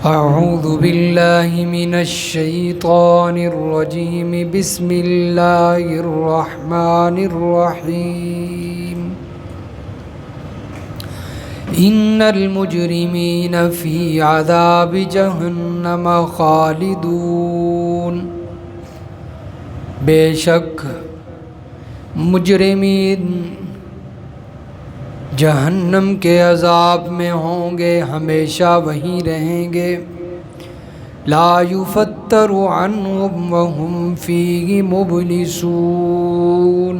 أعوذ بالله من الشيطان الرجيم بسم الله الرحمن الرحيم إن المجرمين في عذاب جہنم خالدون بے شک مجرمین جہنم کے عذاب میں ہوں گے، ہمیشہ وہیں رہیں گے۔ لا یفتر عنہم وہم فیہ مبلسون،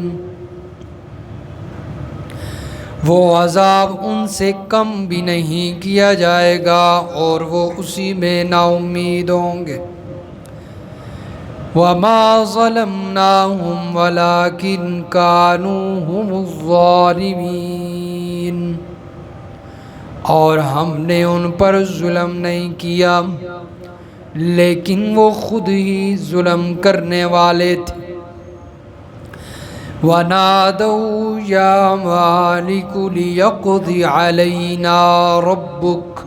وہ عذاب ان سے کم بھی نہیں کیا جائے گا اور وہ اسی میں نا امید ہوں گے۔ وَمَا ظَلَمْنَاهُمْ وَلَكِنْ كَانُوا هُمُ الظَّالِمِينَ، اور ہم نے ان پر ظلم نہیں کیا لیکن وہ خود ہی ظلم کرنے والے تھے۔ وَنَادَوْا يَا مَالِكُ لِيَقْضِ عَلَيْنَا رَبُّكَ،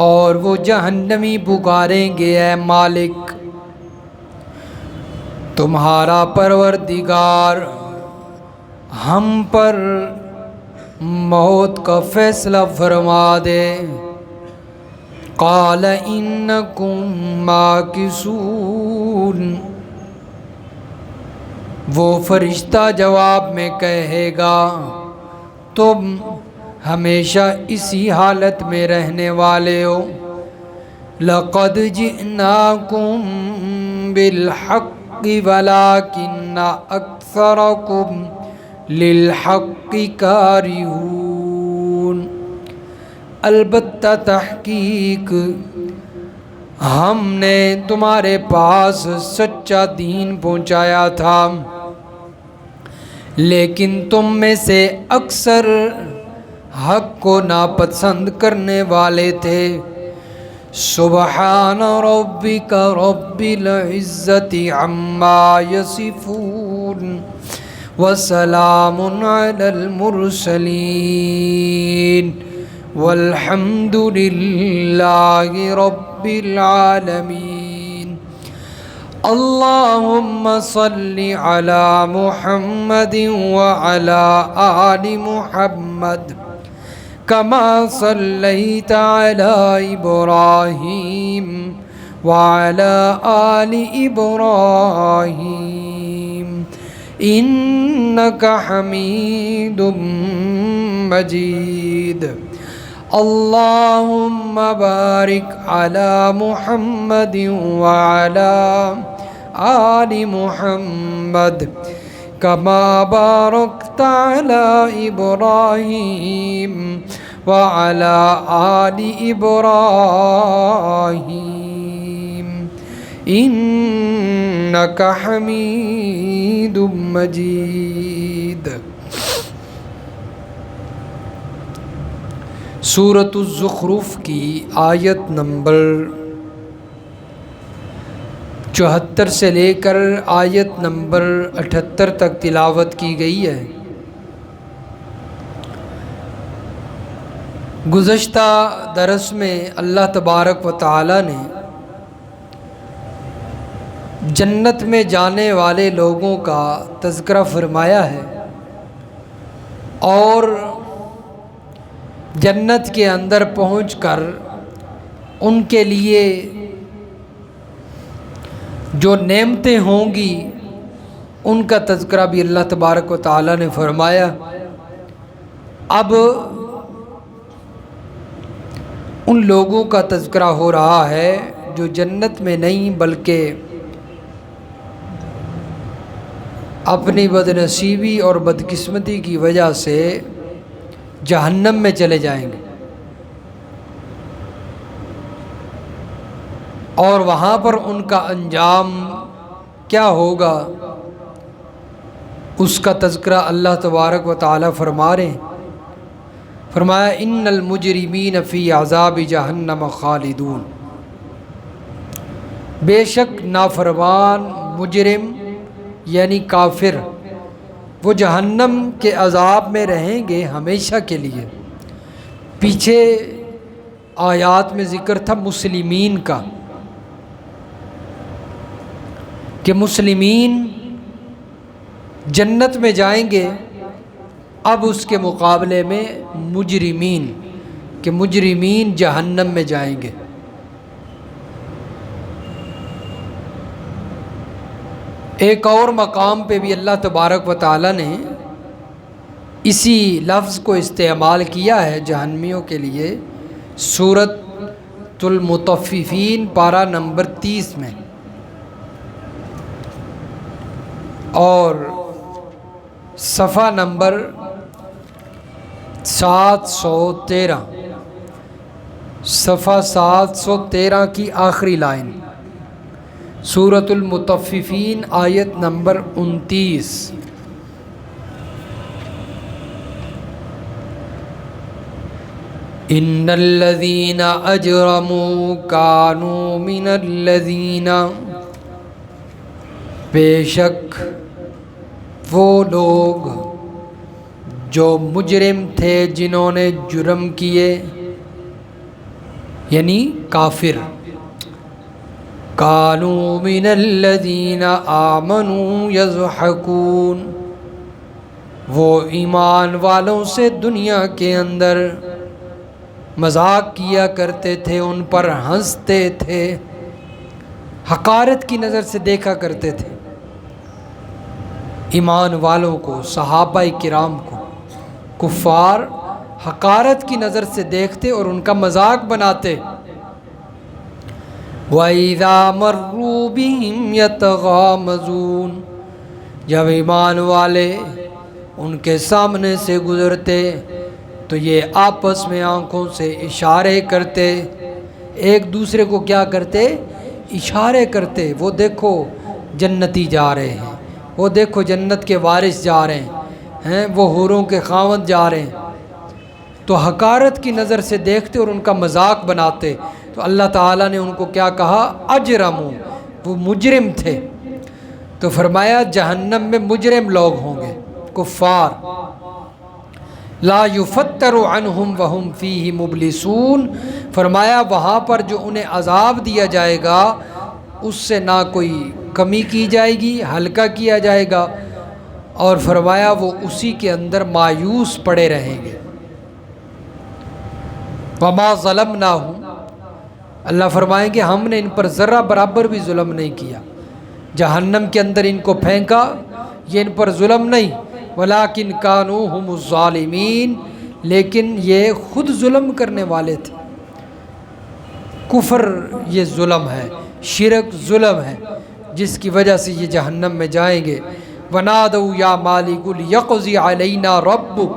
اور وہ جہنمی پکاریں گے، اے مالک تمہارا پروردگار ہم پر موت کا فیصلہ فرما دے۔ قال انکم ماکثون، وہ فرشتہ جواب میں کہے گا تم ہمیشہ اسی حالت میں رہنے والے ہو۔ لقد جئناکم بالحق ولكن اکثرکم للحق کارہون، البتہ تحقیق ہم نے تمہارے پاس سچا دین پہنچایا تھا لیکن تم میں سے اکثر حق کو ناپسند کرنے والے تھے۔ سبحان ربک رب العزت عما یصفون وسلام علی المرسلین والحمد للہ رب العالمین۔ اللہم صل علی محمد وعلی آل محمد كما صليت على إبراهيم وعلى آل إبراهيم إنك حميد مجيد۔ اللهم بارك على محمد وعلى آل محمد كما باركت على إبراهيم وعلى آل إبراهيم إنك حميد مجيد۔ سورۃ الزخرف کی آیت نمبر 74 سے لے کر آیت نمبر 78 تک تلاوت کی گئی ہے۔ گزشتہ درس میں اللہ تبارک و تعالی نے جنت میں جانے والے لوگوں کا تذکرہ فرمایا ہے اور جنت کے اندر پہنچ کر ان کے لیے جو نعمتیں ہوں گی ان کا تذکرہ بھی اللہ تبارک و تعالی نے فرمایا۔ اب ان لوگوں کا تذکرہ ہو رہا ہے جو جنت میں نہیں بلکہ اپنی بدنصیبی اور بدقسمتی کی وجہ سے جہنم میں چلے جائیں گے، اور وہاں پر ان کا انجام کیا ہوگا اس کا تذکرہ اللہ تبارک و تعالی فرما رہے ہیں۔ فرمایا ان المجرمین فی عذاب جہنم خالدون، بے شک نافرمان مجرم یعنی کافر وہ جہنم کے عذاب میں رہیں گے ہمیشہ کے لیے۔ پیچھے آیات میں ذکر تھا مسلمین کا، کہ مسلمین جنت میں جائیں گے، اب اس کے مقابلے میں مجرمین، کہ مجرمین جہنم میں جائیں گے۔ ایک اور مقام پہ بھی اللہ تبارک و تعالیٰ نے اسی لفظ کو استعمال کیا ہے جہنمیوں کے لیے، سورۃ المطففین پارہ نمبر 30 میں، اور صفحہ نمبر 713، صفحہ 713 کی آخری لائن، سورۃ المطففین آیت نمبر 29۔ ان الذین اجرموا کانوا من الذین، بے شک وہ لوگ جو مجرم تھے، جنہوں نے جرم کیے، یعنی کافر، کانوا من الذین آمنوا یضحکون، وہ ایمان والوں سے دنیا کے اندر مذاق کیا کرتے تھے، ان پر ہنستے تھے، حقارت کی نظر سے دیکھا کرتے تھے ایمان والوں کو، صحابہ کرام کو۔ کفار حقارت کی نظر سے دیکھتے اور ان کا مذاق بناتے۔ وَإِذَا مَرُّوا بِهِمْ يَتَغَامَزُونَ، جب ایمان والے ان کے سامنے سے گزرتے تو یہ آپس میں آنکھوں سے اشارے کرتے، ایک دوسرے کو کیا کرتے؟ اشارے کرتے، وہ دیکھو جنتی جا رہے ہیں، وہ دیکھو جنت کے وارث جا رہے ہیں، وہ حوروں کے خاوند جا رہے ہیں، تو حقارت کی نظر سے دیکھتے اور ان کا مذاق بناتے۔ تو اللہ تعالیٰ نے ان کو کیا کہا؟ اجرموا، وہ مجرم تھے۔ تو فرمایا جہنم میں مجرم لوگ ہوں گے، کفار، لا یفتر عنہم وہم فیہ مبلسون، فرمایا وہاں پر جو انہیں عذاب دیا جائے گا اس سے نہ کوئی کمی کی جائے گی، ہلکا کیا جائے گا، اور فرمایا وہ اسی کے اندر مایوس پڑے رہیں گے۔ وما ظلمناہم، اللہ فرمائیں گے ہم نے ان پر ذرہ برابر بھی ظلم نہیں کیا، جہنم کے اندر ان کو پھینکا، یہ ان پر ظلم نہیں، ولیکن کانوا ھم الظالمین، لیکن یہ خود ظلم کرنے والے تھے۔ کفر یہ ظلم ہے، شرک ظلم ہے، جس کی وجہ سے یہ جہنم میں جائیں گے۔ وَنَادَوْا يَا مَالِكُ لِيَقْضِ عَلَيْنَا رَبُّكَ،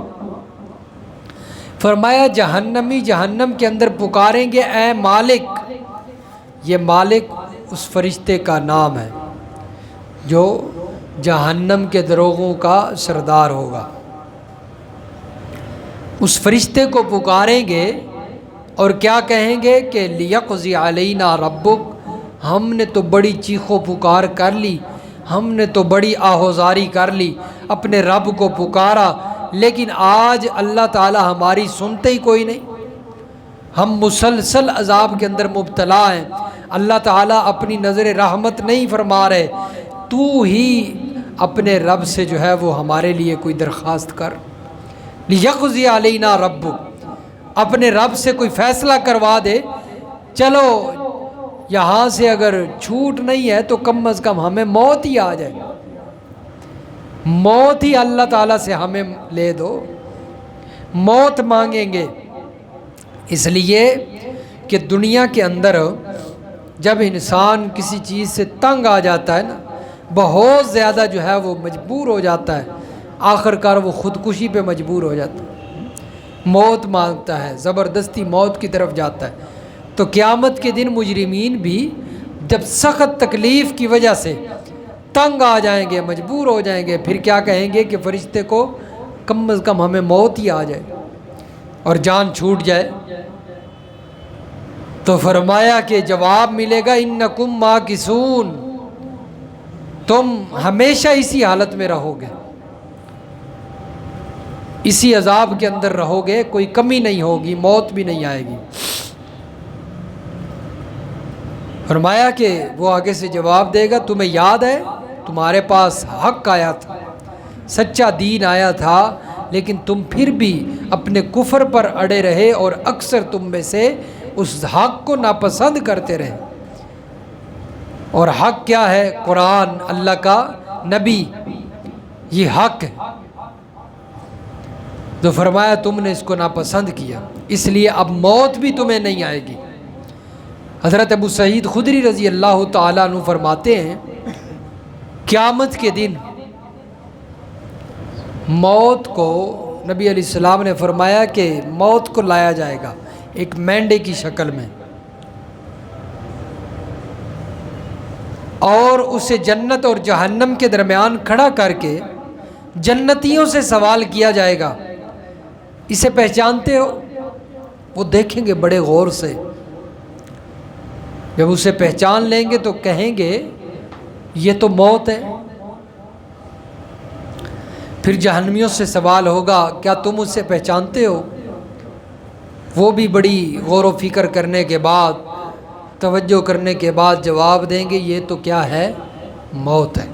فرمایا جہنمی جہنم کے اندر پکاریں گے اے مالک، یہ مالک اس فرشتے کا نام ہے جو جہنم کے دروغوں کا سردار ہوگا۔ اس فرشتے کو پکاریں گے اور کیا کہیں گے کہ لیقضی علینا ربک، ہم نے تو بڑی چیخو پکار کر لی، ہم نے تو بڑی آہوزاری کر لی، اپنے رب کو پکارا، لیکن آج اللہ تعالی ہماری سنتے ہی کوئی نہیں، ہم مسلسل عذاب کے اندر مبتلا ہیں، اللہ تعالیٰ اپنی نظر رحمت نہیں فرما رہے، تو ہی اپنے رب سے جو ہے وہ ہمارے لیے کوئی درخواست کر، لیقضی علینا ربک، اپنے رب سے کوئی فیصلہ کروا دے، چلو یہاں سے اگر چھوٹ نہیں ہے تو کم از کم ہمیں موت ہی آ جائے، موت ہی اللہ تعالیٰ سے ہمیں لے دو، موت مانگیں گے۔ اس لیے کہ دنیا کے اندر جب انسان کسی چیز سے تنگ آ جاتا ہے نا، بہت زیادہ جو ہے وہ مجبور ہو جاتا ہے، آخر کار وہ خودکشی پہ مجبور ہو جاتا ہے، موت مانگتا ہے، زبردستی موت کی طرف جاتا ہے۔ تو قیامت کے دن مجرمین بھی جب سخت تکلیف کی وجہ سے تنگ آ جائیں گے، مجبور ہو جائیں گے، پھر کیا کہیں گے کہ فرشتے کو کم از کم ہمیں موت ہی آ جائے اور جان چھوٹ جائے۔ تو فرمایا کہ جواب ملے گا انکم ماکثون، تم ہمیشہ اسی حالت میں رہو گے، اسی عذاب کے اندر رہو گے، کوئی کمی نہیں ہوگی، موت بھی نہیں آئے گی۔ فرمایا کہ وہ آگے سے جواب دے گا تمہیں یاد ہے تمہارے پاس حق آیا تھا، سچا دین آیا تھا، لیکن تم پھر بھی اپنے کفر پر اڑے رہے اور اکثر تم میں سے اس حق کو ناپسند کرتے رہے۔ اور حق کیا ہے؟ قرآن، اللہ کا نبی، یہ حق ہے۔ تو فرمایا تم نے اس کو ناپسند کیا، اس لیے اب موت بھی تمہیں نہیں آئے گی۔ حضرت ابو سعید خدری رضی اللہ تعالیٰ عنہ فرماتے ہیں قیامت کے دن موت کو، نبی علیہ السلام نے فرمایا کہ موت کو لایا جائے گا ایک مینڈے کی شکل میں، اور اسے جنت اور جہنم کے درمیان کھڑا کر کے جنتیوں سے سوال کیا جائے گا، اسے پہچانتے ہو؟ وہ دیکھیں گے بڑے غور سے، جب اسے پہچان لیں گے تو کہیں گے یہ تو موت ہے۔ پھر جہنمیوں سے سوال ہوگا کیا تم اسے پہچانتے ہو؟ وہ بھی بڑی غور و فکر کرنے کے بعد، توجہ کرنے کے بعد جواب دیں گے یہ تو کیا ہے؟ موت ہے۔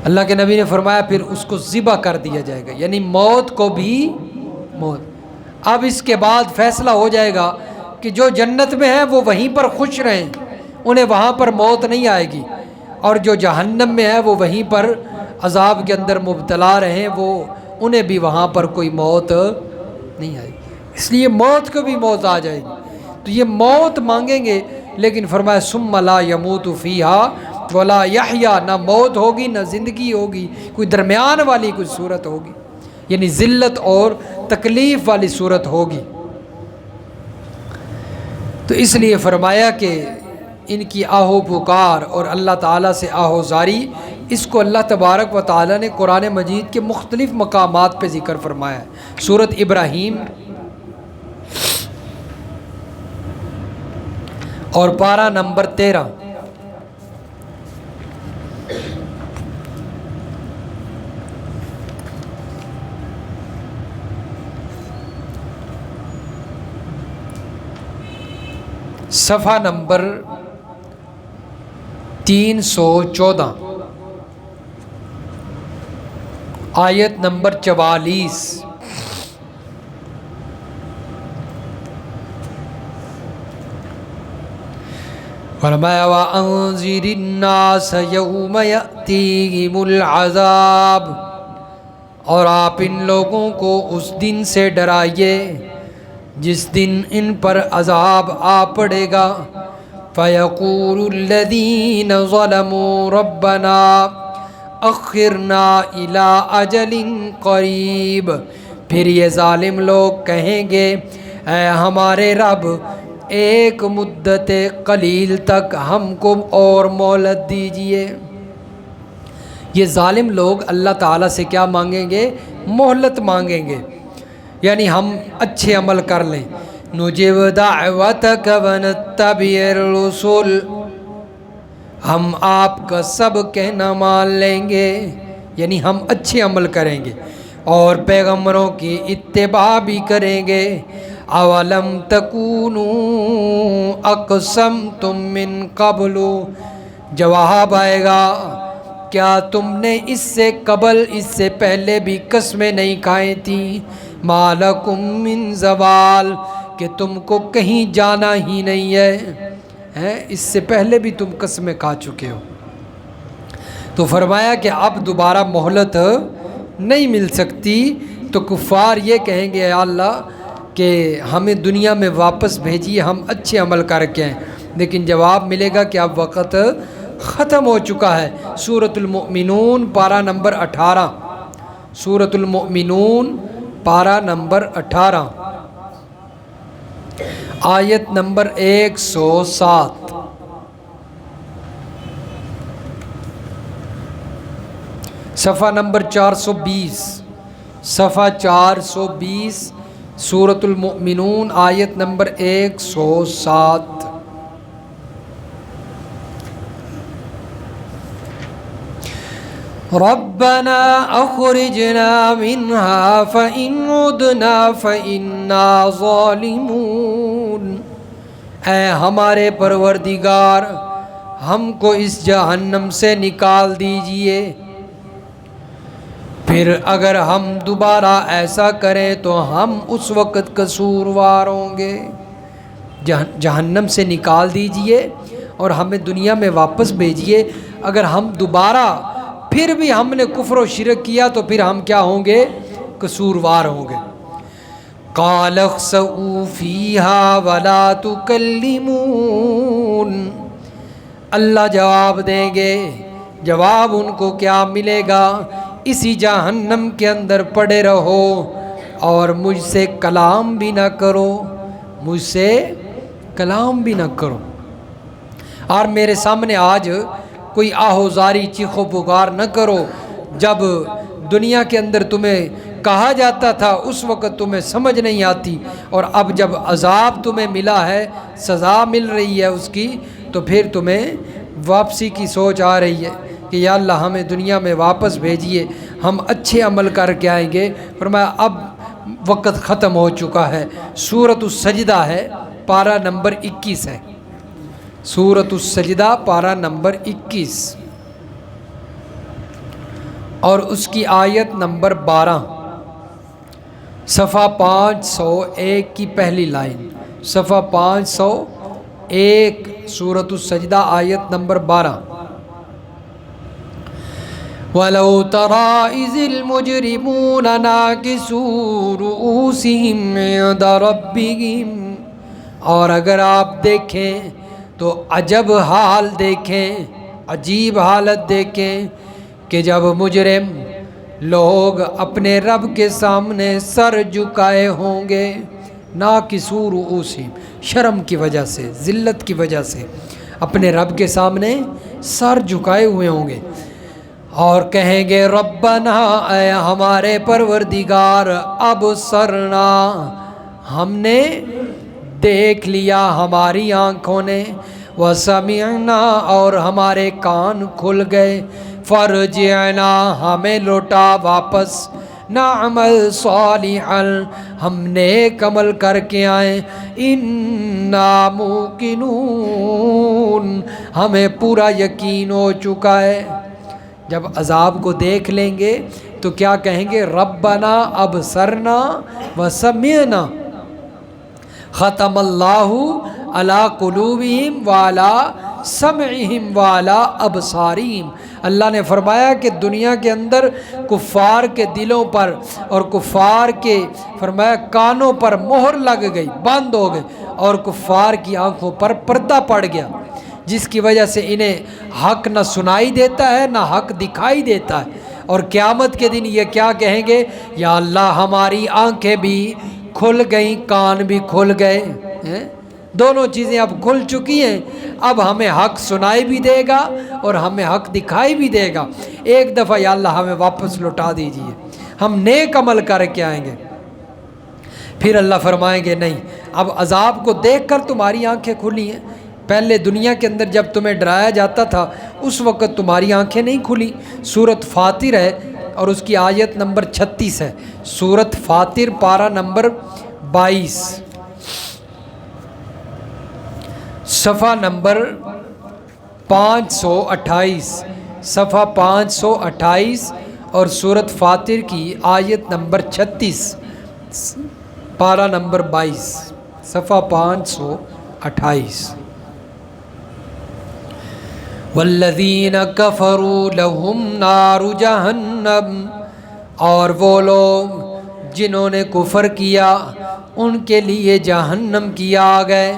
اللہ کے نبی نے فرمایا پھر اس کو ذبح کر دیا جائے گا، یعنی موت کو بھی موت۔ اب اس کے بعد فیصلہ ہو جائے گا کہ جو جنت میں ہیں وہ وہیں پر خوش رہیں، انہیں وہاں پر موت نہیں آئے گی، اور جو جہنم میں ہے وہ وہیں پر عذاب کے اندر مبتلا رہیں، وہ انہیں بھی وہاں پر کوئی موت نہیں آئے گی۔ اس لیے موت کو بھی موت آ جائے گی، تو یہ موت مانگیں گے، لیکن فرمایا ثم لا يموت فیہا ولا یحییٰ، نہ موت ہوگی نہ زندگی ہوگی، کوئی درمیان والی کوئی صورت ہوگی، یعنی ذلت اور تکلیف والی صورت ہوگی۔ تو اس لیے فرمایا کہ ان کی آہو پکار اور اللہ تعالیٰ سے آہو زاری، اس کو اللہ تبارک و تعالیٰ نے قرآن مجید کے مختلف مقامات پہ ذکر فرمایا ہے۔ سورۃ ابراہیم اور پارہ نمبر 13، صفحہ نمبر 314، آیت نمبر 44۔ فرمایا وَأَنذِرِ النَّاسَ يَوْمَ يَأْتِيهِمُ الْعَذَابُ، اور آپ ان لوگوں کو اس دن سے ڈرائیے جس دن ان پر عذاب آ پڑے گا۔ فَيَقُولُ الَّذِينَ ظَلَمُوا رَبَّنَا أَخِّرْنَا إِلَىٰ أَجَلٍ قَرِيبٍ، پھر یہ ظالم لوگ کہیں گے اے ہمارے رب ایک مدت قلیل تک ہم کو اور مہلت دیجئے۔ یہ ظالم لوگ اللہ تعالیٰ سے کیا مانگیں گے؟ مہلت مانگیں گے، یعنی ہم اچھے عمل کر لیں۔ نجب دعوتک ونتبع الرسل، ہم آپ کا سب کہنا مان لیں گے، یعنی ہم اچھے عمل کریں گے اور پیغمبروں کی اتباع بھی کریں گے۔ اولم تکونوا اقسمتم من قبل، جواب آئے گا کیا تم نے اس سے قبل، اس سے پہلے بھی قسمیں نہیں کھائی تھیں؟ ما لکم من زوال، کہ تم کو کہیں جانا ہی نہیں ہے، اس سے پہلے بھی تم قسمیں کھا چکے ہو۔ تو فرمایا کہ اب دوبارہ مہلت نہیں مل سکتی، تو کفار یہ کہیں گے یا اللہ کہ ہمیں دنیا میں واپس بھیجیے، ہم اچھے عمل کر کے ہیں، لیکن جواب ملے گا کہ اب وقت ختم ہو چکا ہے۔ سورۃ المؤمنون پارہ نمبر 18، سورۃ المؤمنون پارہ نمبر 18، آیت نمبر 107۔ صفحہ نمبر 420، صفحہ 420، سورۃ المؤمنون آیت نمبر 107۔ ربنا اخرجنا منها فإن عدنا فإنا ظالمون، اے ہمارے پروردگار ہم کو اس جہنم سے نکال دیجئے، پھر اگر ہم دوبارہ ایسا کریں تو ہم اس وقت قصوروار ہوں گے۔ جہنم سے نکال دیجئے اور ہمیں دنیا میں واپس بھیجئے، اگر ہم دوبارہ پھر بھی ہم نے کفر و شرک کیا تو پھر ہم کیا ہوں گے؟ قصوروار ہوں گے۔ قال اخسئوا فیہا ولا تکلمون، اللہ جواب دیں گے، جواب ان کو کیا ملے گا؟ اسی جہنم کے اندر پڑے رہو اور مجھ سے کلام بھی نہ کرو، مجھ سے کلام بھی نہ کرو۔ اور میرے سامنے آج کوئی آہوزاری چیخو پکار نہ کرو۔ جب دنیا کے اندر تمہیں کہا جاتا تھا اس وقت تمہیں سمجھ نہیں آتی، اور اب جب عذاب تمہیں ملا ہے، سزا مل رہی ہے اس کی، تو پھر تمہیں واپسی کی سوچ آ رہی ہے کہ یا اللہ ہمیں دنیا میں واپس بھیجیے، ہم اچھے عمل کر کے آئیں گے۔ فرمایا اب وقت ختم ہو چکا ہے۔ سورۃ السجدہ ہے، پارہ نمبر 21 ہے، سورۃ السجدہ پارہ نمبر 21 اور اس کی آیت نمبر 12، صفحہ 501 کی پہلی لائن، صفحہ 501 سورۃ السجدہ آیت نمبر 12۔ وَلَوْ تَرَىٰ إِذِ الْمُجْرِمُونَ نَاكِسُو رُءُوسِهِمْ عِندَ رَبِّهِمْ، اور اگر آپ دیکھیں تو عجب حال دیکھیں، عجیب حالت دیکھیں کہ جب مجرم لوگ اپنے رب کے سامنے سر جھکائے ہوں گے، ناکسو رؤوسہم، شرم کی وجہ سے، ذلت کی وجہ سے اپنے رب کے سامنے سر جھکائے ہوئے ہوں گے، اور کہیں گے ربنا، اے ہمارے پروردگار، ابصرنا، ہم نے دیکھ لیا ہماری آنکھوں نے، وسمعنا، اور ہمارے کان کھل گئے، فرجعنا، ہمیں لوٹا واپس، نعمل صالحا، ہم نیک عمل کر کے آئیں، انا موقنون، ہمیں پورا یقین ہو چکا ہے۔ جب عذاب کو دیکھ لیں گے تو کیا کہیں گے؟ ربنا ابصرنا وسمعنا، ختم اللہ علی قلوبہم وعلی سمعہم وعلی ابصارہم، اللہ نے فرمایا کہ دنیا کے اندر کفار کے دلوں پر اور کفار کے فرمایا کانوں پر مہر لگ گئی، بند ہو گئے، اور کفار کی آنکھوں پر پردہ پڑ گیا، جس کی وجہ سے انہیں حق نہ سنائی دیتا ہے نہ حق دکھائی دیتا ہے، اور قیامت کے دن یہ کیا کہیں گے؟ یا اللہ ہماری آنکھیں بھی کھل گئیں، کان بھی کھل گئے، دونوں چیزیں اب کھل چکی ہیں، اب ہمیں حق سنائی بھی دے گا اور ہمیں حق دکھائی بھی دے گا، ایک دفعہ یا اللہ ہمیں واپس لوٹا دیجئے، ہم نیک عمل کر کے آئیں گے۔ پھر اللہ فرمائیں گے نہیں، اب عذاب کو دیکھ کر تمہاری آنکھیں کھلی ہیں، پہلے دنیا کے اندر جب تمہیں ڈرایا جاتا تھا اس وقت تمہاری آنکھیں نہیں کھلی۔ سورۃ فاطر ہے اور اس کی آیت نمبر 36 ہے، سورۃ فاطر پارہ نمبر 22 صفحہ نمبر 528، صفحہ 528 اور سورۃ فاطر کی آیت نمبر 36 پارہ نمبر 22 صفحہ 528۔ والذین کفروا لہم نار جہنم، اور وہ لوگ جنہوں نے کفر کیا ان کے لیے جہنم کی آگ ہے،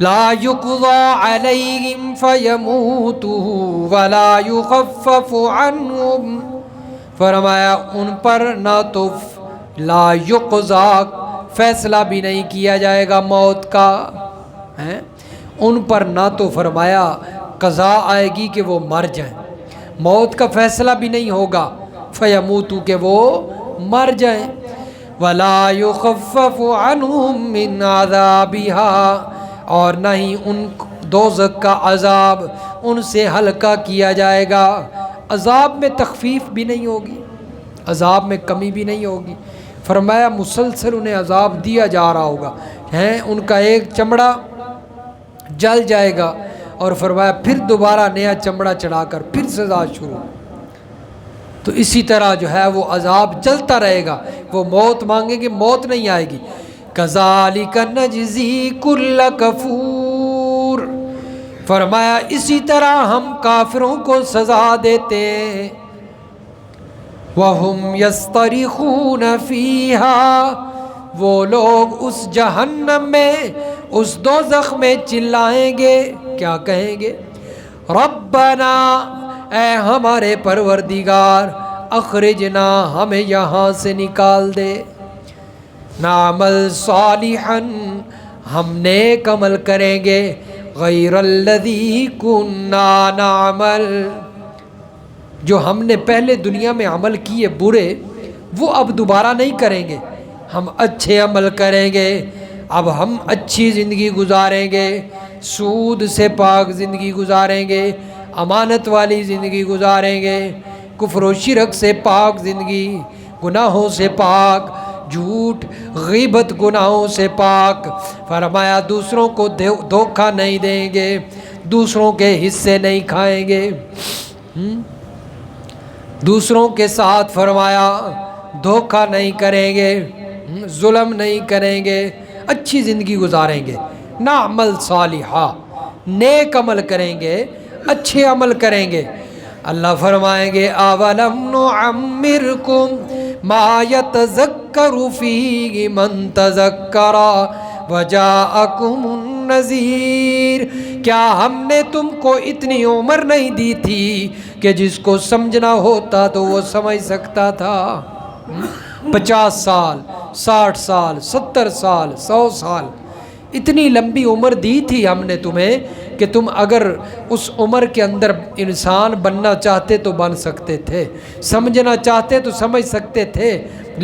لا یقضی علیہم فیموتوا ولا یخفف عنہم، فرمایا ان پر نہ تو لا یقضی فیصلہ بھی نہیں کیا جائے گا موت کا، ان پر نہ تو فرمایا قضا آئے گی کہ وہ مر جائیں، موت کا فیصلہ بھی نہیں ہوگا، فیموتوا کہ وہ مر جائیں، ولا یخفف عنہم من عذابها، اور نہ ہی ان دوزخ کا عذاب ان سے ہلکا کیا جائے گا، عذاب میں تخفیف بھی نہیں ہوگی، عذاب میں کمی بھی نہیں ہوگی، فرمایا مسلسل انہیں عذاب دیا جا رہا ہوگا ہیں ان کا ایک چمڑا جل جائے گا، اور فرمایا پھر دوبارہ نیا چمڑا چڑھا کر پھر سزا شروع۔ تو اسی طرح جو ہے وہ عذاب چلتا رہے گا، وہ موت مانگیں گے موت نہیں آئے گی۔ کذالک نجزی کل کفور، فرمایا اسی طرح ہم کافروں کو سزا دیتے ہیں۔ وَهُمْ يَسْتَرِخُونَ فِيهَا، وہ لوگ اس جہنم میں، اس دوزخ میں چلائیں گے، کیا کہیں گے؟ ربنا، اے ہمارے پروردگار، اخرجنا، ہمیں یہاں سے نکال دے، نعمل صالحا، ہم نیک عمل کریں گے، غیر الذی کننا نعمل، جو ہم نے پہلے دنیا میں عمل کیے برے وہ اب دوبارہ نہیں کریں گے، ہم اچھے عمل کریں گے، اب ہم اچھی زندگی گزاریں گے، سود سے پاک زندگی گزاریں گے، امانت والی زندگی گزاریں گے، کفر و شرک سے پاک زندگی، گناہوں سے پاک، جھوٹ غیبت گناہوں سے پاک۔ فرمایا دوسروں کو دھوکہ نہیں دیں گے، دوسروں کے حصے نہیں کھائیں گے، دوسروں کے ساتھ فرمایا دھوکہ نہیں کریں گے، ظلم نہیں کریں گے، اچھی زندگی گزاریں گے، نعمل صالحہ، نیک عمل کریں گے، اچھے عمل کریں گے۔ اللہ فرمائیں گے اولم نعمرکم ما یتذکر فیہ من تذکر وجاءکم النذیر، کیا ہم نے تم کو اتنی عمر نہیں دی تھی کہ جس کو سمجھنا ہوتا تو وہ سمجھ سکتا تھا؟ 50 سال، 60 سال، 70 سال، 100 سال، اتنی لمبی عمر دی تھی ہم نے تمہیں کہ تم اگر اس عمر کے اندر انسان بننا چاہتے تو بن سکتے تھے، سمجھنا چاہتے تو سمجھ سکتے تھے،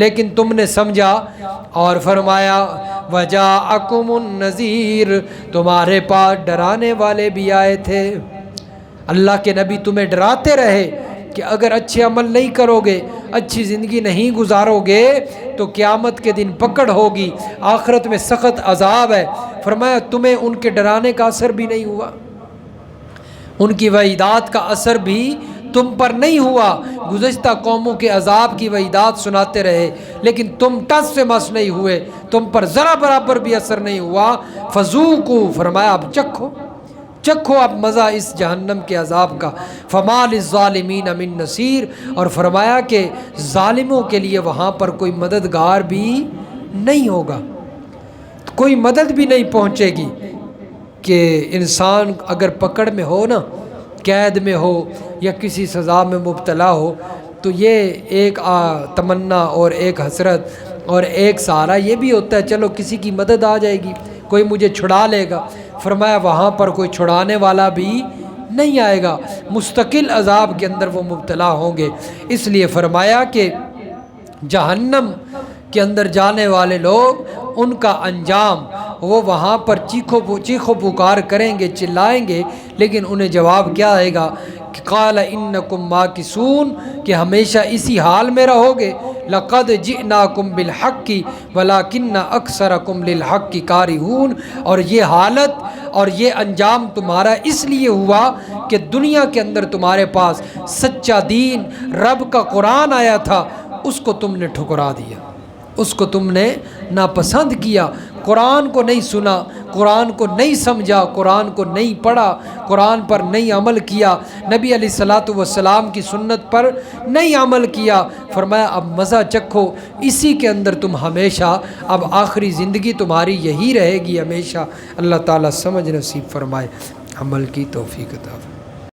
لیکن تم نے سمجھا۔ اور فرمایا وجاءکم النذیر، تمہارے پاس ڈرانے والے بھی آئے تھے، اللہ کے نبی تمہیں ڈراتے رہے کہ اگر اچھے عمل نہیں کرو گے، اچھی زندگی نہیں گزارو گے تو قیامت کے دن پکڑ ہوگی، آخرت میں سخت عذاب ہے۔ فرمایا تمہیں ان کے ڈرانے کا اثر بھی نہیں ہوا، ان کی وعیدات کا اثر بھی تم پر نہیں ہوا۔ گزشتہ قوموں کے عذاب کی وعیدات سناتے رہے لیکن تم ٹس سے مس نہیں ہوئے، تم پر ذرا برابر بھی اثر نہیں ہوا۔ فذوقوا، فرمایا اب چکھو، چکھو اب مزہ اس جہنم کے عذاب کا۔ فما للظالمین من نصیر، اور فرمایا کہ ظالموں کے لیے وہاں پر کوئی مددگار بھی نہیں ہوگا، کوئی مدد بھی نہیں پہنچے گی۔ کہ انسان اگر پکڑ میں ہو نا، قید میں ہو یا کسی سزا میں مبتلا ہو، تو یہ ایک تمنا اور ایک حسرت اور ایک سہارا یہ بھی ہوتا ہے چلو کسی کی مدد آ جائے گی، کوئی مجھے چھڑا لے گا۔ فرمایا وہاں پر کوئی چھڑانے والا بھی نہیں آئے گا، مستقل عذاب کے اندر وہ مبتلا ہوں گے۔ اس لیے فرمایا کہ جہنم کے اندر جانے والے لوگ، ان کا انجام، وہ وہاں پر چیخو پکار کریں گے، چلائیں گے، لیکن انہیں جواب کیا آئے گا؟ قال انکم ماکثون، کہ ہمیشہ اسی حال میں رہو گے۔ لقد جئناکم بالحق ولکن اکثرکم للحق کارہون، اور یہ حالت اور یہ انجام تمہارا اس لیے ہوا کہ دنیا کے اندر تمہارے پاس سچا دین رب کا قرآن آیا تھا، اس کو تم نے ٹھکرا دیا، اس کو تم نے ناپسند کیا، قرآن کو نہیں سنا، قرآن کو نہیں سمجھا، قرآن کو نہیں پڑھا، قرآن پر نہیں عمل کیا، نبی علیہ الصلاۃ والسلام کی سنت پر نہیں عمل کیا۔ فرمایا اب مزہ چکھو اسی کے اندر تم ہمیشہ، اب آخری زندگی تمہاری یہی رہے گی ہمیشہ۔ اللہ تعالیٰ سمجھ نصیب فرمائے، عمل کی توفیق عطا فرمائے۔